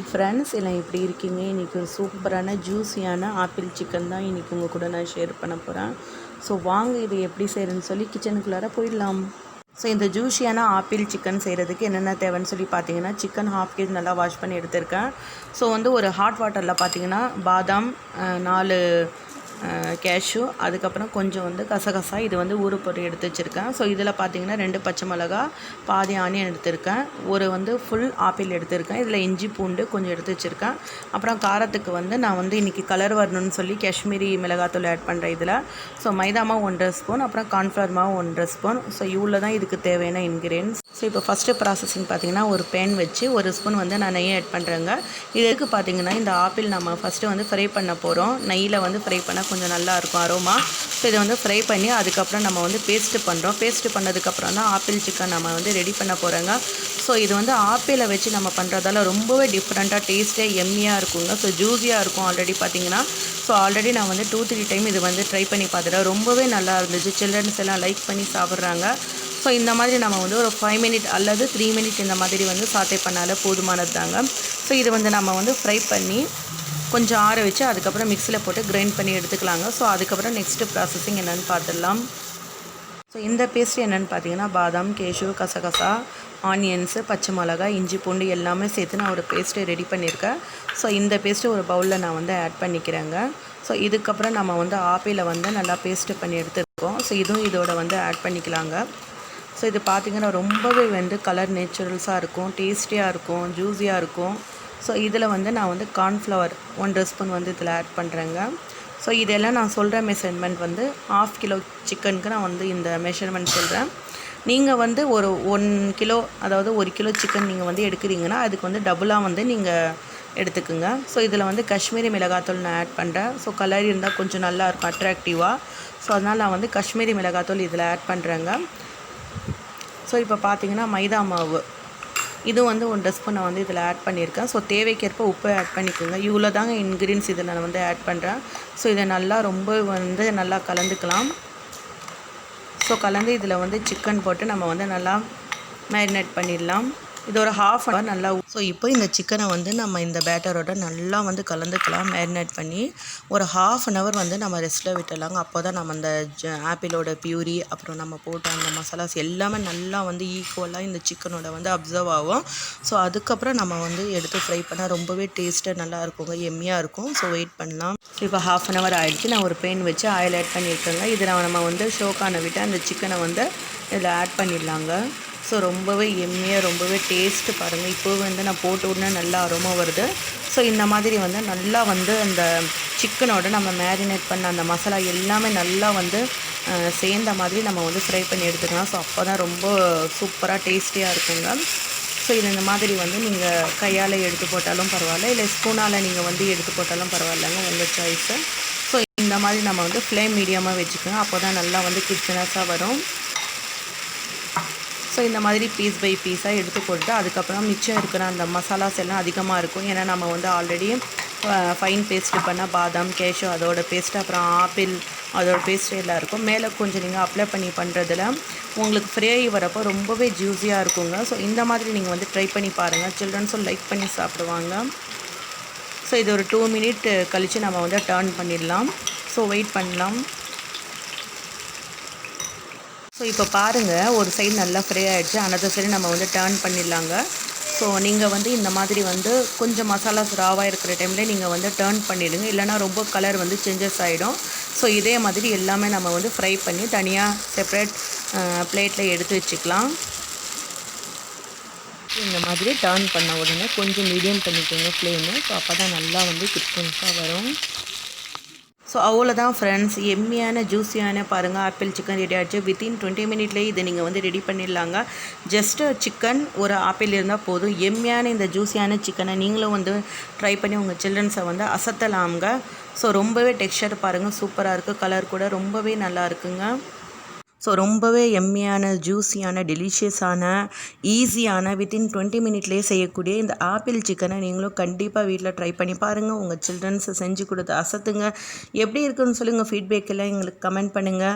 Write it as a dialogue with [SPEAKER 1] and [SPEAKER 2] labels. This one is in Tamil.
[SPEAKER 1] ஃப்ரெண்ட்ஸ் எல்லாம் எப்படி இருக்கீங்க? இன்றைக்கி ஒரு சூப்பரான ஜூஸியான ஆப்பிள் சிக்கன் தான் இன்றைக்கி உங்கள் கூட நான் ஷேர் பண்ண போகிறேன். ஸோ வாங்க இது எப்படி செய்கிறேன்னு சொல்லி கிச்சனுக்குள்ளார போயிடலாம். ஸோ இந்த ஜூஸியான ஆப்பிள் சிக்கன் செய்கிறதுக்கு என்னென்ன தேவைன்னு சொல்லி பார்த்தீங்கன்னா, சிக்கன் 1/2 kg நல்லா வாஷ் பண்ணி எடுத்திருக்கேன். ஸோ வந்து ஒரு ஹாட் வாட்டரில் பார்த்தீங்கன்னா பாதாம் 4 கேஷ்யூ, அதுக்கப்புறம் கொஞ்சம் வந்து கசகசா, இது வந்து ஊற போட்டு எடுத்து வச்சுருக்கேன். ஸோ இதில் பார்த்தீங்கன்னா 2 பச்சை மிளகா, பாதி ஆனியன் எடுத்திருக்கேன், ஒரு வந்து ஃபுல் ஆப்பிள் எடுத்திருக்கேன், இதில் இஞ்சி பூண்டு கொஞ்சம் எடுத்து வச்சுருக்கேன். அப்புறம் காரத்துக்கு வந்து நான் வந்து இன்றைக்கி கலர் வரணும்னு சொல்லி காஷ்மீரி மிளகாத்தூள் ஆட் பண்ணுறேன் இதில். ஸோ மைதா மாவு 1.5 ஸ்பூன், அப்புறம் கார்ன்ஃப்ளவர் மாவு 1.5 ஸ்பூன். ஸோ இவ்வளோ தான் இதுக்கு தேவையான இன்க்ரீடியன்ஸ். ஸோ இப்போ ஃபஸ்ட்டு ப்ராசஸிங் பார்த்திங்கன்னா, ஒரு பேன் வச்சு 1 ஸ்பூன் வந்து நான் நெய் ஆட் பண்ணுறேங்க. இதுக்கு பார்த்திங்கன்னா இந்த ஆப்பிள் நம்ம ஃபஸ்ட்டு வந்து ஃப்ரை பண்ண போகிறோம். நெய்யில் வந்து ஃப்ரை பண்ணால் கொஞ்சம் நல்லாயிருக்கும் அரோமா. ஸோ இதை வந்து ஃப்ரை பண்ணி அதுக்கப்புறம் நம்ம வந்து பேஸ்ட்டு பண்ணுறோம். பேஸ்ட்டு பண்ணதுக்கப்புறம் தான் ஆப்பிள் சிக்கன் நம்ம வந்து ரெடி பண்ண போகிறோங்க. ஸோ இது வந்து ஆப்பிளை வச்சு நம்ம பண்ணுறதால ரொம்பவே டிஃப்ரெண்ட்டாக டேஸ்ட்டே எம்மியாக இருக்குங்க. ஸோ ஜூஸியாக இருக்கும் ஆல்ரெடி பார்த்திங்கன்னா. ஸோ ஆல்ரெடி நான் வந்து 2-3 டைம் இது வந்து ட்ரை பண்ணி பார்த்துட்டேன். ரொம்பவே நல்லா இருந்துச்சு. சில்ட்ரன்ஸ் எல்லாம் லைக் பண்ணி சாப்பிட்றாங்க. ஸோ இந்த மாதிரி நம்ம வந்து ஒரு 5 மினிட் அல்லது 3 மினிட் இந்த மாதிரி வந்து சாட்டே பண்ணாலே போதுமானது தாங்க. ஸோ இது வந்து நம்ம வந்து ஃப்ரை பண்ணி கொஞ்சம் ஆற வச்சு அதுக்கப்புறம் மிக்சியில் போட்டு கிரைண்ட் பண்ணி எடுத்துக்கலாங்க. ஸோ அதுக்கப்புறம் நெக்ஸ்ட்டு ப்ராசஸிங் என்னென்னு பார்த்துடலாம். ஸோ இந்த பேஸ்ட் என்னென்னு பார்த்தீங்கன்னா, பாதாம், கேஷ்யூ, கசகசா, ஆனியன்ஸு, பச்சை மிளகாய், இஞ்சி பூண்டு எல்லாமே சேர்த்து நான் ஒரு பேஸ்ட்டு ரெடி பண்ணியிருக்கேன். ஸோ இந்த பேஸ்ட்டு ஒரு பவுலில் நான் வந்து ஆட் பண்ணிக்கிறேங்க. ஸோ இதுக்கப்புறம் நம்ம வந்து ஆப்பிளை வந்து நல்லா பேஸ்ட்டு பண்ணி எடுத்துருக்கோம். ஸோ இதுவும் இதோட வந்து ஆட் பண்ணிக்கலாங்க. ஸோ இது பார்த்திங்கன்னா ரொம்பவே வந்து கலர் நேச்சுரல்ஸாக இருக்கும், டேஸ்டியாக இருக்கும், ஜூஸியாக இருக்கும். ஸோ இதில் வந்து நான் வந்து கார்ன்ஃப்ளவர் 1.5 ஸ்பூன் வந்து இதில் ஆட் பண்ணுறேங்க. ஸோ இதெல்லாம் நான் சொல்கிற மெஷர்மெண்ட் வந்து 1/2 கிலோ சிக்கனுக்கு நான் வந்து இந்த மெஷர்மெண்ட் சொல்கிறேன். நீங்கள் வந்து ஒரு 1 கிலோ, அதாவது 1 கிலோ சிக்கன் நீங்கள் வந்து எடுக்கிறீங்கன்னா அதுக்கு வந்து டபுளாக வந்து நீங்கள் எடுத்துக்குங்க. ஸோ இதில் வந்து காஷ்மீரி மிளகாத்தூள் நான் ஆட் பண்ணுறேன். ஸோ கலர் இருந்தால் கொஞ்சம் நல்லாயிருக்கும் அட்ராக்டிவாக. ஸோ அதனால் நான் வந்து காஷ்மீரி மிளகாத்தூள் இதில் ஆட் பண்ணுறேங்க. ஸோ இப்போ பார்த்தீங்கன்னா மைதா மாவு இது வந்து 1 ஸ்பூன் நான் வந்து இதில் ஆட் பண்ணியிருக்கேன். ஸோ தேவைக்கேற்ப உப்பு ஆட் பண்ணிக்கோங்க. இவ்வளோ தாங்க இன்க்ரீடியன்ஸ் இதில் நான் வந்து ஆட் பண்ணுறேன். ஸோ இதை நல்லா ரொம்ப வந்து நல்லா கலந்துக்கலாம். ஸோ கலந்து இதில் வந்து சிக்கன் போட்டு நம்ம வந்து நல்லா மேரினேட் பண்ணிடலாம். இது ஒரு 1/2 hour நல்லா. ஸோ இப்போ இந்த சிக்கனை வந்து நம்ம இந்த பேட்டரோட நல்லா வந்து கலந்துக்கலாம். மேரினேட் பண்ணி ஒரு 1/2 hour வந்து நம்ம ரெஸ்ட்டில் விட்டுடலாங்க. அப்போ தான் நம்ம அந்த ஆப்பிளோட பியூரி, அப்புறம் நம்ம போட்ட அந்த மசாலாஸ் எல்லாமே நல்லா வந்து ஈக்குவலாக இந்த சிக்கனோட வந்து அப்சர்வ் ஆகும். ஸோ அதுக்கப்புறம் நம்ம வந்து எடுத்து ஃப்ரை பண்ணால் ரொம்பவே டேஸ்ட்டாக நல்லா இருக்குங்க, எம்மியாக இருக்கும். ஸோ வெயிட் பண்ணலாம். ஸோ இப்போ 1/2 hour ஆகிடுச்சு. நான் ஒரு பேன் வச்சு ஆயில் ஆட் பண்ணியிருக்கேங்க. இதில் நம்ம வந்து ஷோக்கான விட்டு அந்த சிக்கனை வந்து இதில் ஆட் பண்ணிடலாங்க. ஸோ ரொம்பவே எம்மியாக, ரொம்பவே டேஸ்ட்டு பாருங்கள். இப்போ வந்து நான் போட்ட உடனே நல்லா அரோமா வருது. ஸோ இந்த மாதிரி வந்து நல்லா வந்து அந்த சிக்கனோட நம்ம மேரினேட் பண்ண அந்த மசாலா எல்லாமே நல்லா வந்து சேர்ந்த மாதிரி நம்ம வந்து ஃப்ரை பண்ணி எடுத்துக்கலாம். ஸோ அப்போ தான் ரொம்ப சூப்பராக டேஸ்டியாக இருக்குங்க. ஸோ இது இந்த மாதிரி வந்து நீங்கள் கையால் எடுத்து போட்டாலும் பரவாயில்ல, இல்லை ஸ்பூனால் நீங்கள் வந்து எடுத்து போட்டாலும் பரவாயில்லைங்க, உங்கள் சாய்ஸு. ஸோ இந்த மாதிரி நம்ம வந்து ஃப்ளேம் மீடியமாக வச்சுக்கோங்க. அப்போ தான் நல்லா வந்து கிறிஸ்பினஸாக வரும். ஸோ இந்த மாதிரி பீஸ் பை பீஸாக எடுத்து போட்டு அதுக்கப்புறம் மிச்சம் இருக்கிற அந்த மசாலாஸ் எல்லாம் அதிகமாக இருக்கும். ஏன்னா நம்ம வந்து ஆல்ரெடி ஃபைன் பேஸ்ட்டு பண்ணால் பாதாம், கேஷ்யூ அதோட பேஸ்ட்டு, அப்புறம் ஆப்பிள் அதோட பேஸ்ட்டு எல்லாம் இருக்கும். மேலே கொஞ்சம் நீங்கள் அப்ளை பண்ணி பண்ணுறதுல உங்களுக்கு ஃப்ரை வரப்போ ரொம்பவே ஜூஸியாக இருக்குங்க. ஸோ இந்த மாதிரி நீங்கள் வந்து ட்ரை பண்ணி பாருங்கள். சில்ட்ரன்ஸும் லைக் பண்ணி சாப்பிடுவாங்க. ஸோ இது ஒரு 2 மினிட் கழித்து நம்ம வந்து டர்ன் பண்ணிடலாம். ஸோ வெயிட் பண்ணலாம். ஸோ இப்போ பாருங்கள், ஒரு சைடு நல்லா ஃப்ரை ஆகிடுச்சு. அனதர் சைடு நம்ம வந்து டர்ன் பண்ணிடலாங்க. ஸோ நீங்கள் வந்து இந்த மாதிரி வந்து கொஞ்சம் மசாலாஸ் ராவாக இருக்கிற டைமில் நீங்கள் வந்து டர்ன் பண்ணிவிடுங்க. இல்லைனா ரொம்ப கலர் வந்து சேஞ்சஸ் ஆகிடும். ஸோ இதே மாதிரி எல்லாமே நம்ம வந்து ஃப்ரை பண்ணி தனியாக செப்பரேட் பிளேட்டில் எடுத்து வச்சுக்கலாம். இந்த மாதிரி டர்ன் பண்ண உடனே கொஞ்சம் மீடியம் பண்ணிக்கோங்க ஃப்ளேமு. ஸோ அப்போ தான் நல்லா வந்து கிறிஸ்பினஸாக வரும். ஸோ அவ்வளோதான் ஃப்ரெண்ட்ஸ், எம்மியான ஜூஸியான பாருங்கள் ஆப்பிள் சிக்கன் ரெடி ஆகிடுச்சு. வித்தின் 20 மினிட்லேயே இதை நீங்கள் வந்து ரெடி பண்ணிடலாங்க. ஜஸ்ட்டு சிக்கன், ஒரு ஆப்பிள் இருந்தால் போதும். எம்மியான இந்த ஜூஸியான சிக்கனை நீங்களும் வந்து ட்ரை பண்ணி உங்கள் சில்ட்ரன்ஸை வந்து அசத்தலாம்ங்க. ஸோ ரொம்பவே டெக்ஸ்சர் பாருங்கள் சூப்பராக இருக்குது. கலர் கூட ரொம்பவே நல்லா இருக்குங்க. ஸோ ரொம்பவே எம்மியான, ஜூஸியான, டெலிஷியஸான, ஈஸியான, வித்தின் 20 மினிட்லேயே செய்யக்கூடிய இந்த ஆப்பிள் சிக்கனை நீங்களும் கண்டிப்பாக வீட்டில் ட்ரை பண்ணி பாருங்கள். உங்கள் சில்ட்ரன்ஸை செஞ்சு கொடுத்து அசத்துங்க. எப்படி இருக்குன்னு சொல்லி உங்கள் ஃபீட்பேக் எல்லாம் எங்களுக்கு கமெண்ட் பண்ணுங்கள்.